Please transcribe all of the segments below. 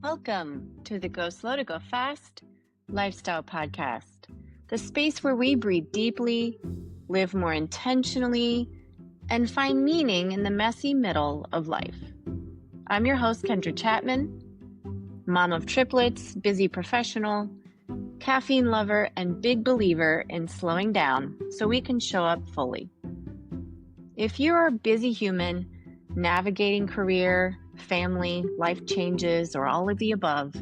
Welcome to the Go Slow to Go Fast Lifestyle Podcast, the space where we breathe deeply, live more intentionally, and find meaning in the messy middle of life. I'm your host, Kendra Chapman, mom of triplets, busy professional, caffeine lover, and big believer in slowing down so we can show up fully. If you're a busy human navigating career, family, life changes, or all of the above,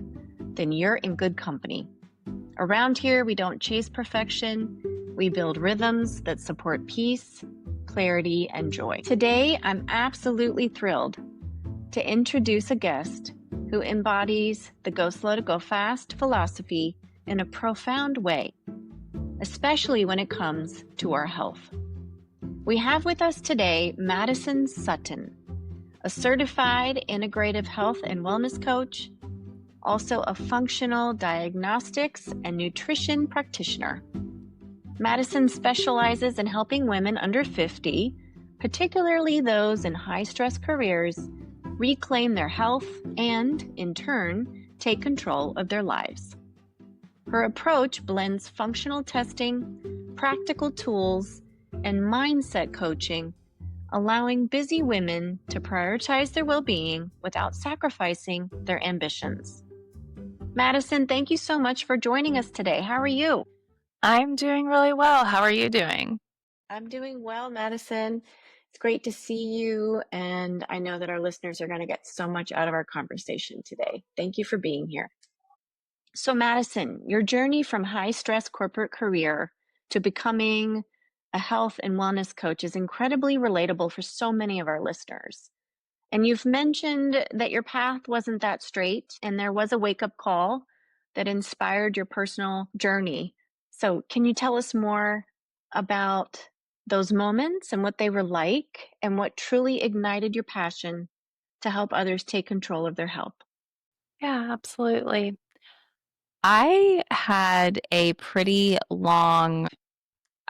then you're in good company. Around here, we don't chase perfection. We build rhythms that support peace, clarity, and joy. Today, I'm absolutely thrilled to introduce a guest who embodies the Go Slow to Go Fast philosophy in a profound way, especially when it comes to our health. We have with us today Maddison Sutton, a certified integrative health and wellness coach, also a functional diagnostics and nutrition practitioner. Maddison specializes in helping women under 50, particularly those in high-stress careers, reclaim their health and, in turn, take control of their lives. Her approach blends functional testing, practical tools, and mindset coaching, allowing busy women to prioritize their well-being without sacrificing their ambitions. Maddison, thank you so much for joining us today. How are you? I'm doing really well. How are you doing? I'm doing well, Maddison. It's great to see you, and I know that our listeners are going to get so much out of our conversation today. Thank you for being here. So, Maddison, your journey from high-stress corporate career to becoming a health and wellness coach is incredibly relatable for so many of our listeners. And you've mentioned that your path wasn't that straight, and there was a wake-up call that inspired your personal journey. So can you tell us more about those moments and what they were like, and what truly ignited your passion to help others take control of their health? Yeah, absolutely. I had a pretty long,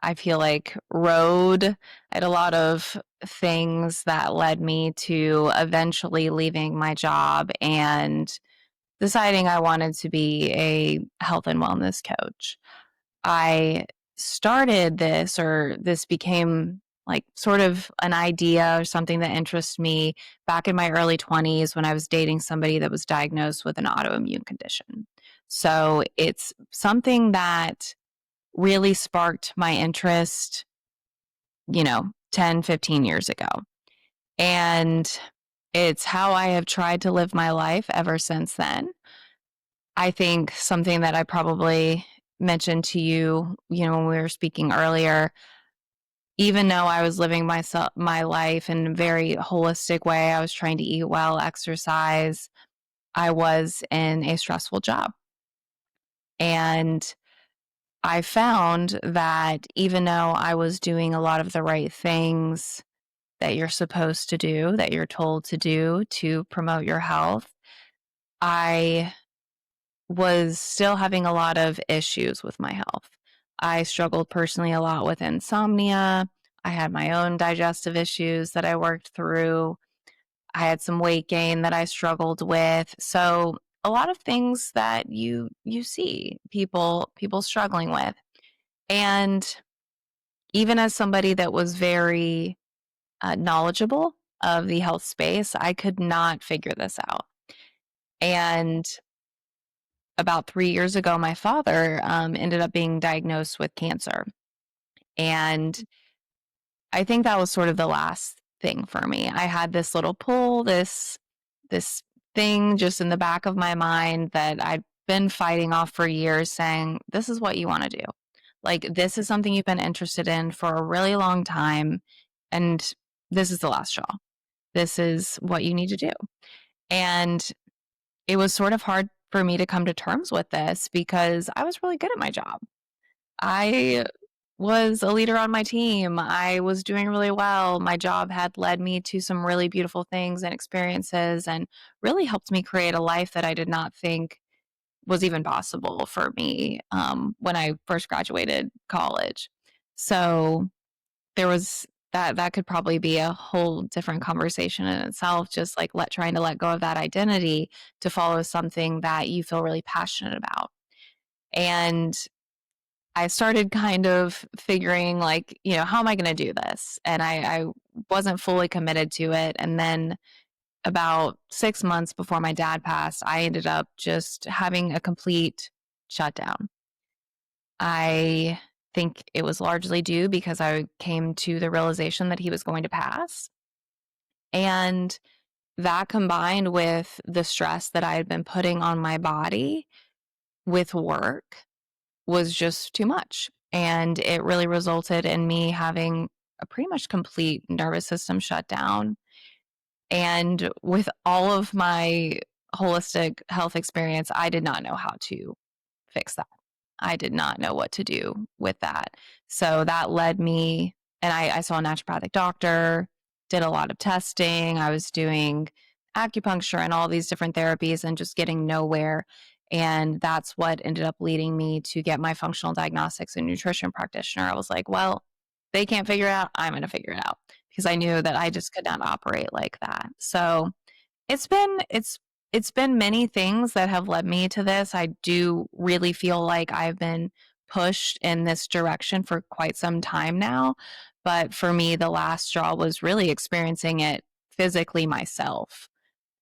I feel like, road. I had a lot of things that led me to eventually leaving my job and deciding I wanted to be a health and wellness coach. I started this, or this became like sort of an idea or something that interests me back in my early 20s when I was dating somebody that was diagnosed with an autoimmune condition. So it's something that really sparked my interest, 10, 15 years ago. And it's how I have tried to live my life ever since then. I think something that I probably mentioned to you, when we were speaking earlier, even though I was living my life in a very holistic way, I was trying to eat well, exercise, I was in a stressful job. And I found that even though I was doing a lot of the right things that you're supposed to do, that you're told to do to promote your health, I was still having a lot of issues with my health. I struggled personally a lot with insomnia. I had my own digestive issues that I worked through. I had some weight gain that I struggled with. So a lot of things that you see people struggling with. And even as somebody that was very knowledgeable of the health space, I could not figure this out. And about 3 years ago, my father ended up being diagnosed with cancer. And I think that was sort of the last thing for me. I had this little pull, this thing just in the back of my mind that I'd been fighting off for years, saying, this is what you want to do. Like, this is something you've been interested in for a really long time. And this is the last straw. This is what you need to do. And it was sort of hard for me to come to terms with this because I was really good at my job. I was a leader on my team. I was doing really well. My job had led me to some really beautiful things and experiences and really helped me create a life that I did not think was even possible for me when I first graduated college. So there was that could probably be a whole different conversation in itself, just like trying to let go of that identity to follow something that you feel really passionate about. And I started kind of figuring like, how am I going to do this? And I wasn't fully committed to it. And then about 6 months before my dad passed, I ended up just having a complete shutdown. I think it was largely due because I came to the realization that he was going to pass. And that combined with the stress that I had been putting on my body with work was just too much. And it really resulted in me having a pretty much complete nervous system shutdown. And with all of my holistic health experience, I did not know how to fix that. I did not know what to do with that. So that led me, and I saw a naturopathic doctor, did a lot of testing. I was doing acupuncture and all these different therapies and just getting nowhere. And that's what ended up leading me to get my functional diagnostics and nutrition practitioner. I was like, well, they can't figure it out. I'm going to figure it out because I knew that I just could not operate like that. So it's been many things that have led me to this. I do really feel like I've been pushed in this direction for quite some time now, but for me the last straw was really experiencing it physically myself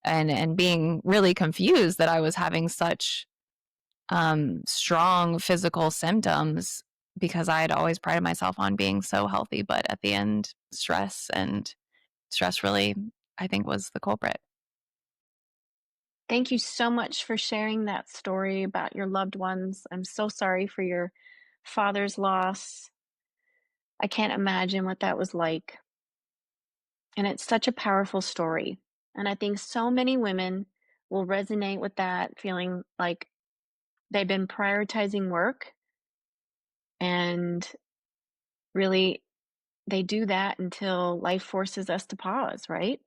and being really confused that I was having such strong physical symptoms because I had always prided myself on being so healthy, but at the end stress really I think was the culprit. Thank you so much for sharing that story about your loved ones. I'm so sorry for your father's loss. I can't imagine what that was like. And it's such a powerful story. And I think so many women will resonate with that, feeling like they've been prioritizing work and really they do that until life forces us to pause, right?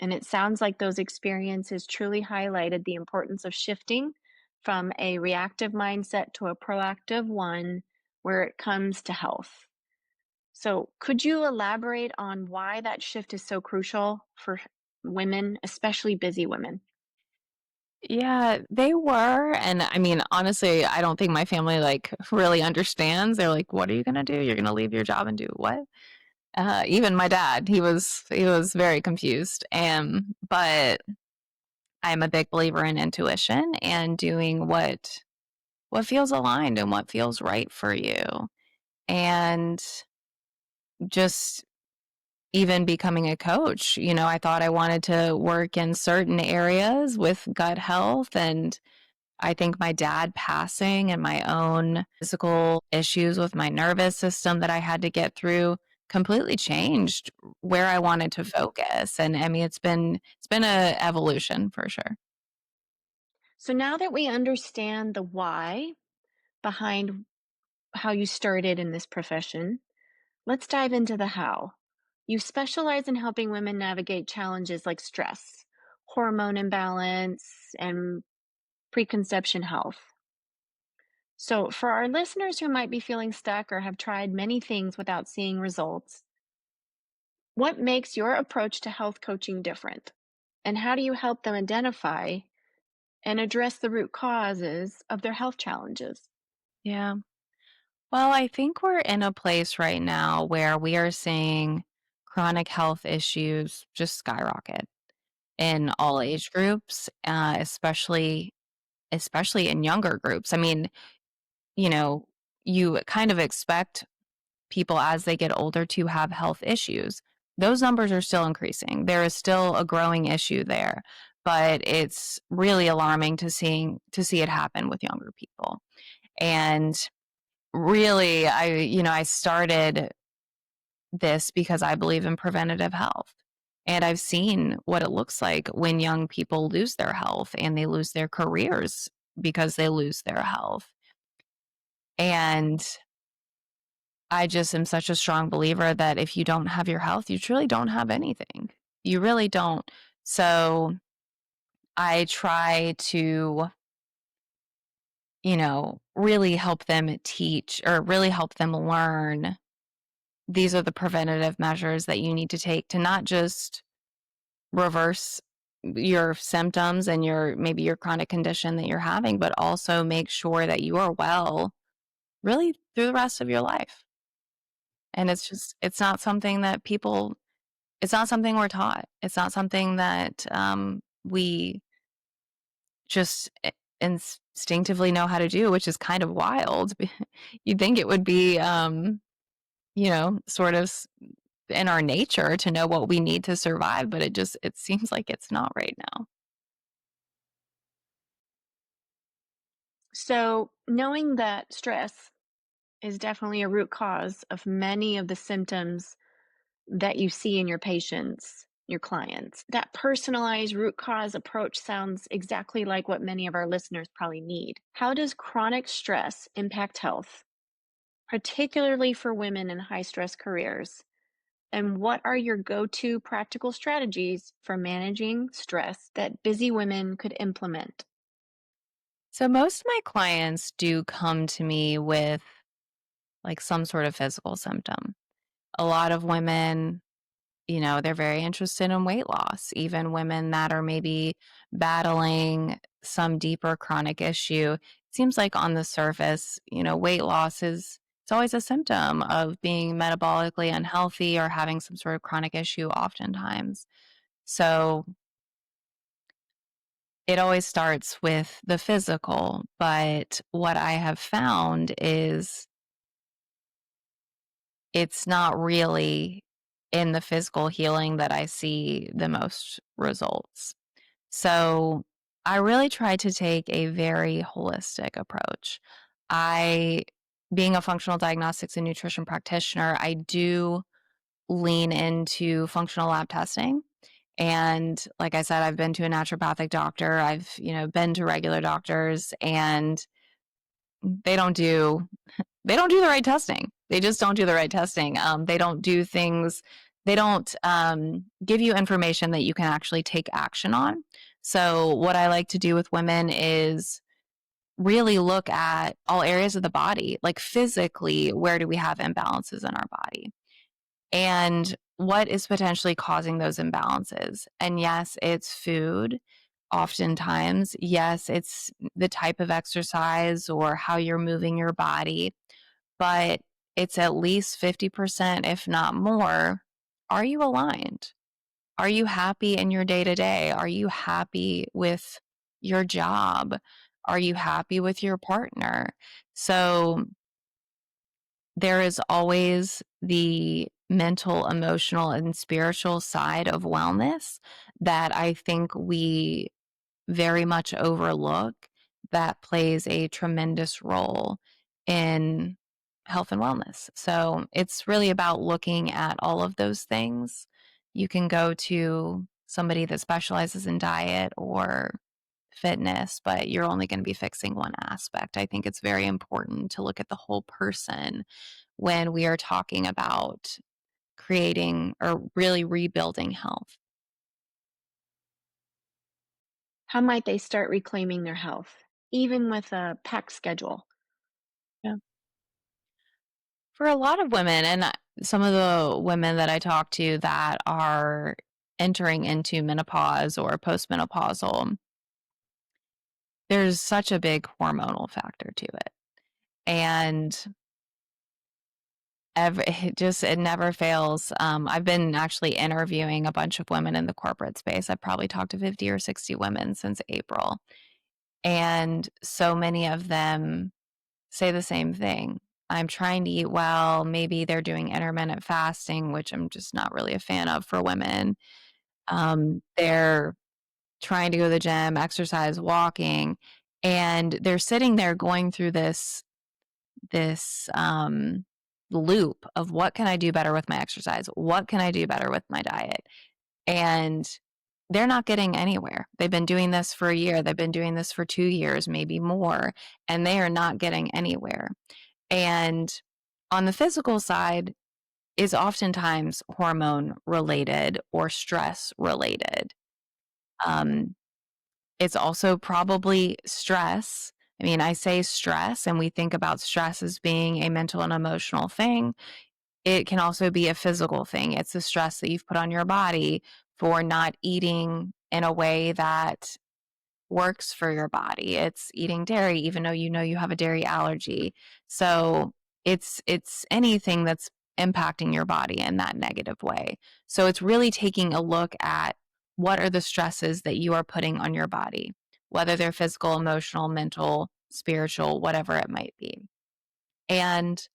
And it sounds like those experiences truly highlighted the importance of shifting from a reactive mindset to a proactive one where it comes to health. So, could you elaborate on why that shift is so crucial for women, especially busy women? Yeah, they were, and I mean, honestly, I don't think my family, really understands. They're like, "What are you gonna do? You're gonna leave your job and do what?" Even my dad, he was very confused, but I'm a big believer in intuition and doing what feels aligned and what feels right for you, and just even becoming a coach, I thought I wanted to work in certain areas with gut health, and I think my dad passing and my own physical issues with my nervous system that I had to get through completely changed where I wanted to focus. And I mean, it's been a evolution for sure. So, now that we understand the why behind how you started in this profession, let's dive into the how. You specialize in helping women navigate challenges like stress, hormone imbalance, and preconception health. So, for our listeners who might be feeling stuck or have tried many things without seeing results, what makes your approach to health coaching different? And how do you help them identify and address the root causes of their health challenges? Yeah. Well, I think we're in a place right now where we are seeing chronic health issues just skyrocket in all age groups, especially in younger groups. I mean, you know, you kind of expect people as they get older to have health issues. Those numbers are still increasing. There is still a growing issue there, but it's really alarming to see it happen with younger people. And really, I started this because I believe in preventative health. And I've seen what it looks like when young people lose their health and they lose their careers because they lose their health. And I just am such a strong believer that if you don't have your health, you truly don't have anything. You really don't. So I try to, really help them teach or really help them learn these are the preventative measures that you need to take to not just reverse your symptoms and maybe your chronic condition that you're having, but also make sure that you are well really through the rest of your life. And it's not something that it's not something we're taught. It's not something that we just instinctively know how to do, which is kind of wild. You'd think it would be, sort of in our nature to know what we need to survive, but it seems like it's not right now. So, knowing that stress is definitely a root cause of many of the symptoms that you see in your patients, your clients, that personalized root cause approach sounds exactly like what many of our listeners probably need. How does chronic stress impact health, particularly for women in high stress careers? And what are your go to practical strategies for managing stress that busy women could implement? So most of my clients do come to me with like some sort of physical symptom. A lot of women, they're very interested in weight loss, even women that are maybe battling some deeper chronic issue. It seems like on the surface, weight loss it's always a symptom of being metabolically unhealthy or having some sort of chronic issue oftentimes. So it always starts with the physical, but what I have found is it's not really in the physical healing that I see the most results. So I really try to take a very holistic approach. I, being a functional diagnostics and nutrition practitioner, I do lean into functional lab testing. And like I said, I've been to a naturopathic doctor. I've, been to regular doctors, and they don't do they don't do the right testing. They just don't do the right testing. They don't do things. They don't give you information that you can actually take action on. So what I like to do with women is really look at all areas of the body, like physically, where do we have imbalances in our body? And what is potentially causing those imbalances? And yes, it's food. Oftentimes, yes, it's the type of exercise or how you're moving your body, but it's at least 50%, if not more. Are you aligned? Are you happy in your day to day? Are you happy with your job? Are you happy with your partner? So there is always the mental, emotional, and spiritual side of wellness that I think we very much overlook that plays a tremendous role in health and wellness. So it's really about looking at all of those things. You can go to somebody that specializes in diet or fitness, but you're only going to be fixing one aspect. I think it's very important to look at the whole person when we are talking about creating or really rebuilding health. How might they start reclaiming their health, even with a packed schedule? Yeah. For a lot of women, and some of the women that I talk to that are entering into menopause or postmenopausal, there's such a big hormonal factor to it. And it never fails. I've been actually interviewing a bunch of women in the corporate space. I've probably talked to 50 or 60 women since April. And so many of them say the same thing. I'm trying to eat well. Maybe they're doing intermittent fasting, which I'm just not really a fan of for women. They're trying to go to the gym, exercise, walking, and they're sitting there going through this loop of what can I do better with my exercise? What can I do better with my diet? And they're not getting anywhere. They've been doing this for a year. They've been doing this for 2 years, maybe more, and they are not getting anywhere. And on the physical side is oftentimes hormone related or stress related. Um, it's also probably stress. I mean, I say stress, and we think about stress as being a mental and emotional thing. It can also be a physical thing. It's the stress that you've put on your body for not eating in a way that works for your body. It's eating dairy even though you know you have a dairy allergy. So it's anything that's impacting your body in that negative way. So it's really taking a look at what are the stresses that you are putting on your body, whether they're physical, emotional, mental, spiritual, whatever it might be. And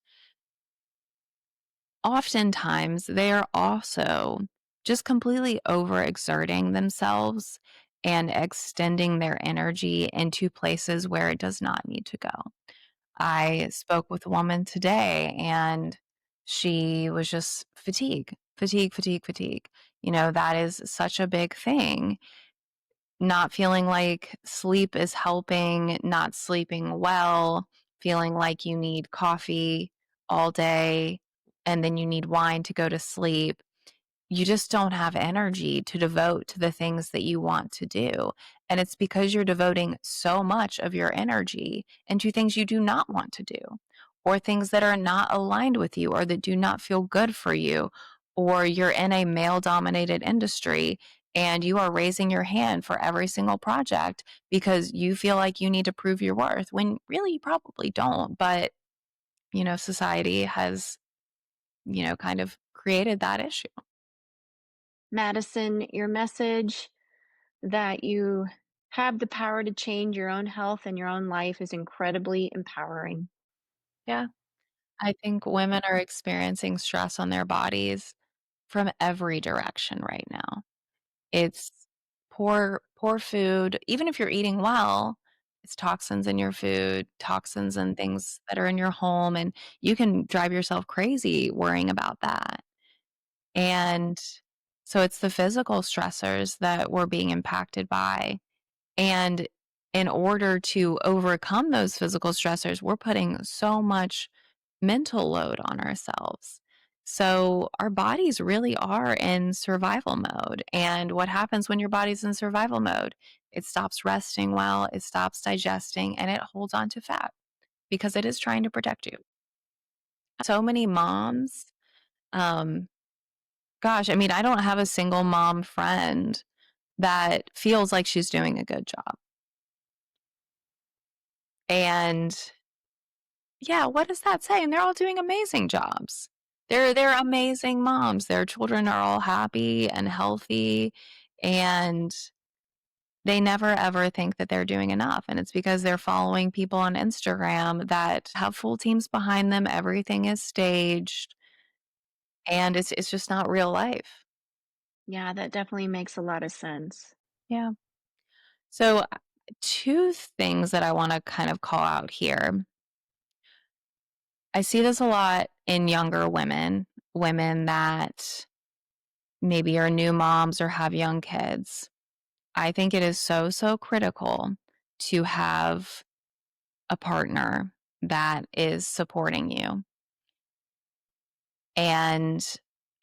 oftentimes they are also just completely overexerting themselves and extending their energy into places where it does not need to go. I spoke with a woman today and she was just fatigue, fatigue, fatigue, fatigue. That is such a big thing. Not feeling like sleep is helping, not sleeping well, feeling like you need coffee all day and then you need wine to go to sleep. You just don't have energy to devote to the things that you want to do. And it's because you're devoting so much of your energy into things you do not want to do, or things that are not aligned with you, or that do not feel good for you, or you're in a male dominated industry and you are raising your hand for every single project because you feel like you need to prove your worth when really you probably don't. But, society has, kind of created that issue. Madison, your message that you have the power to change your own health and your own life is incredibly empowering. Yeah. I think women are experiencing stress on their bodies from every direction right now. It's poor food. Even if you're eating well, it's toxins in your food, toxins and things that are in your home, and you can drive yourself crazy worrying about that. And so it's the physical stressors that we're being impacted by. And in order to overcome those physical stressors, we're putting so much mental load on ourselves. So our bodies really are in survival mode. And what happens when your body's in survival mode? It stops resting well, it stops digesting, and it holds on to fat because it is trying to protect you. So many moms, um, gosh, I mean, I don't have a single mom friend that feels like she's doing a good job. And yeah, what does that say? And they're all doing amazing jobs. They're amazing moms. Their children are all happy and healthy, and they never ever think that they're doing enough. And it's because they're following people on Instagram that have full teams behind them. Everything is staged, and it's just not real life. Yeah, that definitely makes a lot of sense. Yeah. So two things that I want to kind of call out here. I see this a lot in younger women, women that maybe are new moms or have young kids. I think it is so, so critical to have a partner that is supporting you. And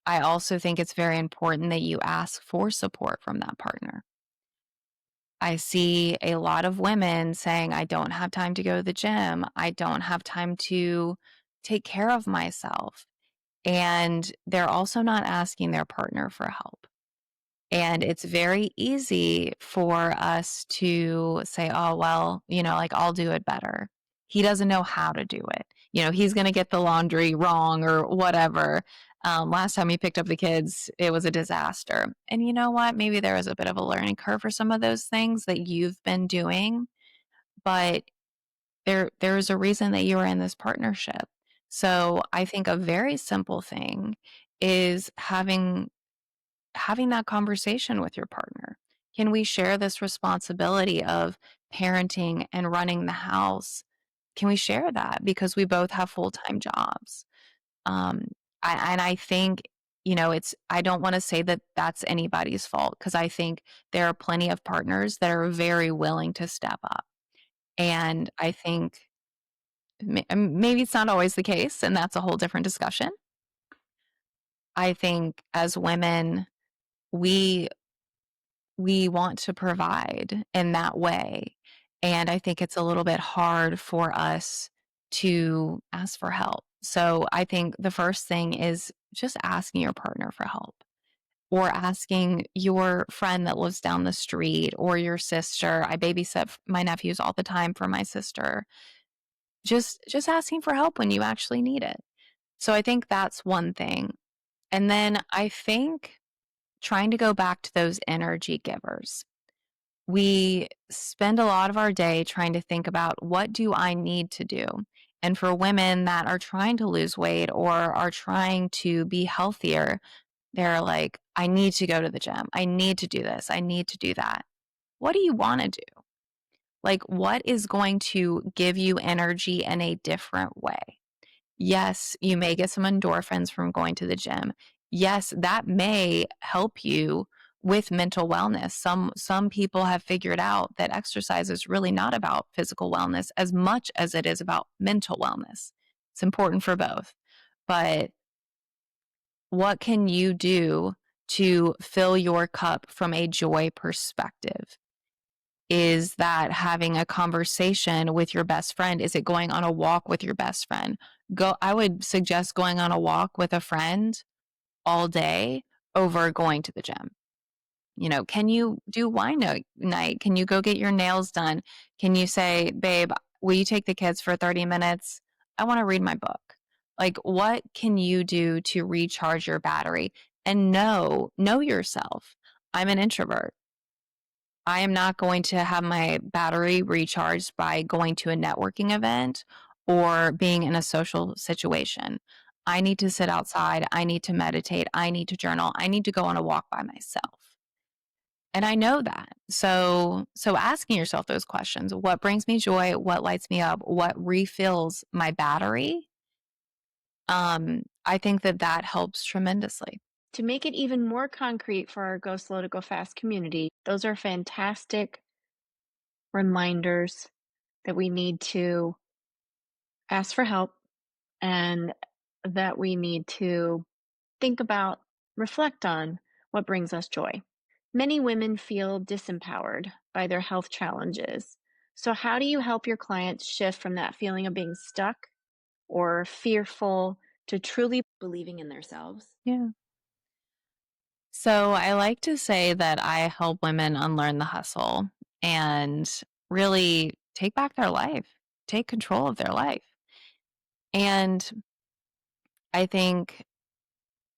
I also think it's very important that you ask for support from that partner. I see a lot of women saying, I don't have time to go to the gym. I don't have time to take care of myself. And they're also not asking their partner for help. And it's very easy for us to say, oh, well, like I'll do it better. He doesn't know how to do it. He's going to get the laundry wrong or whatever. Last time he picked up the kids, it was a disaster. And you know what? Maybe there was a bit of a learning curve for some of those things that you've been doing, but there's a reason that you are in this partnership. So I think a very simple thing is having that conversation with your partner. Can we share this responsibility of parenting and running the house? Can we share that because we both have full-time jobs? Um, I think, I don't want to say that that's anybody's fault because I think there are plenty of partners that are very willing to step up. And I think maybe it's not always the case, and that's a whole different discussion. I think as women, we we want to provide in that way. And I think it's a little bit hard for us to ask for help. So I think the first thing is just asking your partner for help or asking your friend that lives down the street or your sister. I babysit my nephews all the time for my sister. Just asking for help when you actually need it. So I think that's one thing. And then I think trying to go back to those energy givers. We spend a lot of our day trying to think about what do I need to do? And for women that are trying to lose weight or are trying to be healthier, they're like, I need to go to the gym. I need to do this. I need to do that. What do you want to do? Like, what is going to give you energy in a different way? Yes, you may get some endorphins from going to the gym. Yes, that may help you with mental wellness. Some people have figured out that exercise is really not about physical wellness as much as it is about mental wellness. It's important for both. But what can you do to fill your cup from a joy perspective? Is that having a conversation with your best friend? Is it going on a walk with your best friend? I would suggest going on a walk with a friend all day over going to the gym. Can you do night? Can you go get your nails done? Can you say, babe, will you take the kids for 30 minutes? I want to read my book. Like, what can you do to recharge your battery? And know yourself. I'm an introvert. I am not going to have my battery recharged by going to a networking event or being in a social situation. I need to sit outside. I need to meditate. I need to journal. I need to go on a walk by myself. And I know that. So asking yourself those questions, what brings me joy? What lights me up? What refills my battery? I think that helps tremendously. To make it even more concrete for our Go Slow to Go Fast community, those are fantastic reminders that we need to ask for help and that we need to think about, reflect on what brings us joy. Many women feel disempowered by their health challenges. So, how do you help your clients shift from that feeling of being stuck or fearful to truly believing in themselves? Yeah. So I like to say that I help women unlearn the hustle and really take back their life, take control of their life. And I think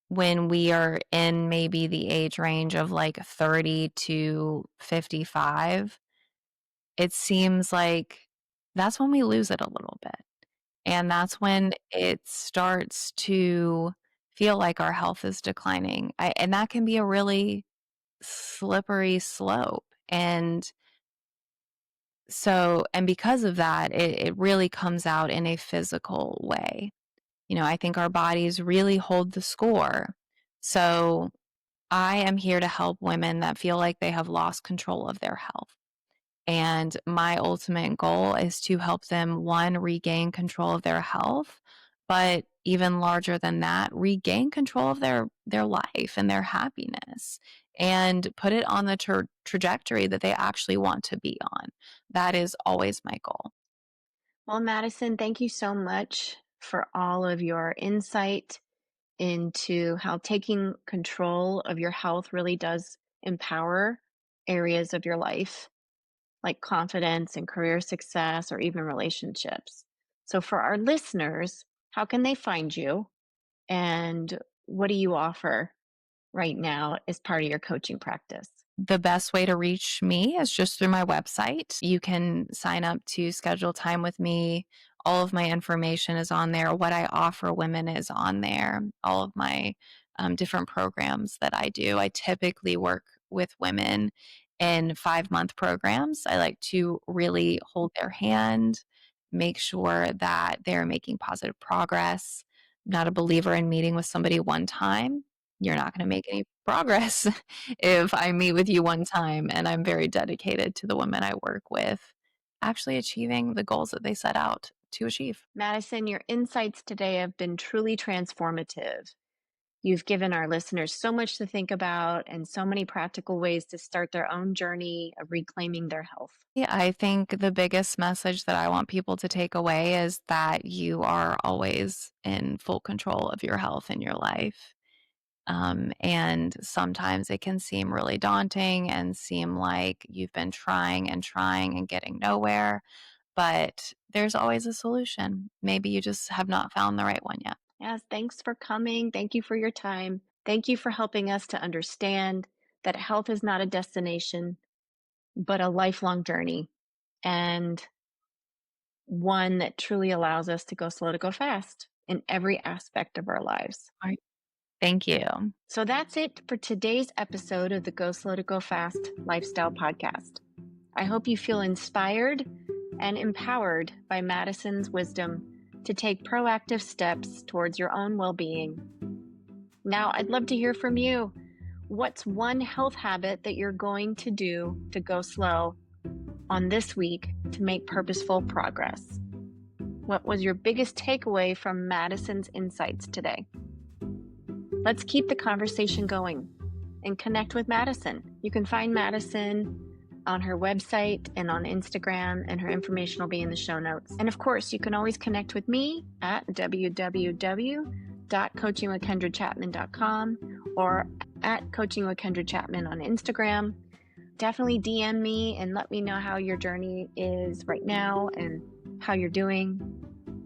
when we are in maybe the age range of like 30 to 55, it seems like that's when we lose it a little bit. And that's when it starts to feel like our health is declining. And that can be a really slippery slope. And because of that, it really comes out in a physical way. I think our bodies really hold the score. So I am here to help women that feel like they have lost control of their health. And my ultimate goal is to help them, one, regain control of their health, but even larger than that, regain control of their life and their happiness and put it on the trajectory that they actually want to be on. That is always my goal. Well, Madison, thank you so much for all of your insight into how taking control of your health really does empower areas of your life, like confidence and career success, or even relationships. So, for our listeners, how can they find you? And what do you offer right now as part of your coaching practice? The best way to reach me is just through my website. You can sign up to schedule time with me. All of my information is on there. What I offer women is on there. All of my different programs that I do. I typically work with women in 5-month programs. I like to really hold their hand, make sure that they're making positive progress. I'm not a believer in meeting with somebody one time. You're not going to make any progress if I meet with you one time, and I'm very dedicated to the women I work with actually achieving the goals that they set out to achieve. Madison, your insights today have been truly transformative. You've given our listeners so much to think about and so many practical ways to start their own journey of reclaiming their health. Yeah, I think the biggest message that I want people to take away is that you are always in full control of your health in your life. And sometimes it can seem really daunting and seem like you've been trying and getting nowhere, but there's always a solution. Maybe you just have not found the right one yet. Yes, thanks for coming. Thank you for your time. Thank you for helping us to understand that health is not a destination, but a lifelong journey, and one that truly allows us to go slow to go fast in every aspect of our lives. All right. Thank you. So that's it for today's episode of the Go Slow to Go Fast Lifestyle Podcast. I hope you feel inspired and empowered by Maddison's wisdom to take proactive steps towards your own well-being. Now, I'd love to hear from you. What's one health habit that you're going to do to go slow on this week to make purposeful progress? What was your biggest takeaway from Maddison's insights today? Let's keep the conversation going and connect with Maddison. You can find Maddison on her website and on Instagram, and her information will be in the show notes. And of course, you can always connect with me at www.coachingwithkendrachapman.com or at coachingwithkendrachapman on Instagram. Definitely DM me and let me know how your journey is right now and how you're doing.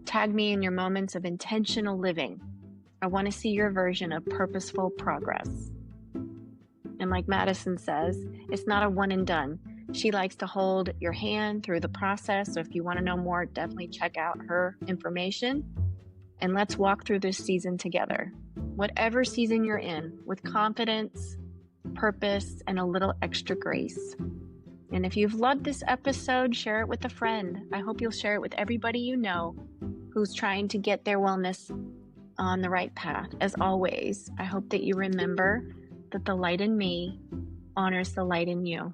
Tag me in your moments of intentional living. I want to see your version of purposeful progress. And like Maddison says, it's not a one and done. She likes to hold your hand through the process. So if you want to know more, definitely check out her information. And let's walk through this season together. Whatever season you're in, with confidence, purpose, and a little extra grace. And if you've loved this episode, share it with a friend. I hope you'll share it with everybody you know who's trying to get their wellness on the right path. As always, I hope that you remember that the light in me honors the light in you.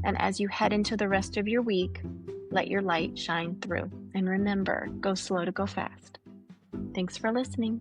And as you head into the rest of your week, let your light shine through. And remember, go slow to go fast. Thanks for listening.